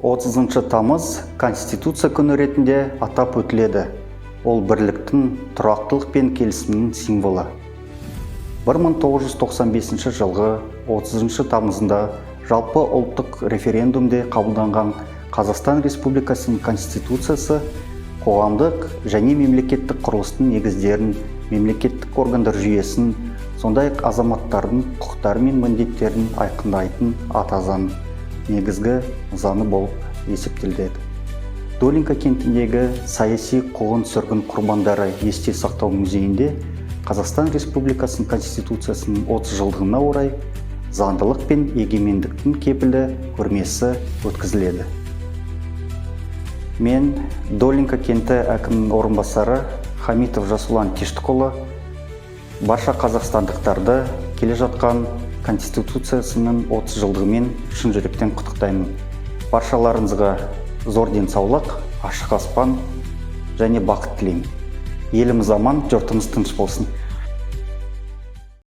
30 тамыз Конституция күні ретінде атап өтіледі. Ол бірліктің, тұрақтылық пен келісімнің символы. 1995 жылғы 30 тамызында жалпы ұлттық референдумде қабылданған Қазақстан Республикасының Конституциясы қоғамдық және мемлекеттік құрылыстың негіздерін, мемлекеттік органдар жүйесін, сондай-ақ азаматтардың құқықтары мен міндеттерін айқындайтын ата заң, негізгі заңы болып есептеледі. Долинка кентіндегі саяси қуғын-сүргін құрбандары есте сақтау музейінде Қазақстан Республикасының Конституциясының 30 жылдығына орай заңдылық пен егемендіктің кепілі көрмесі өткізіледі. Мен Долинка кенті әкімінің орынбасары Хамитов Жасулан Тештікұлы барша қазақстандықтарды келе жатқан Конституциясының 30 жылдығымен шын жүректен құттықтаймын. Баршаларыңызға зор денсаулық, ашық аспан және бақыт тілеймін. Еліміз аман, жұртымыз тыныш болсын.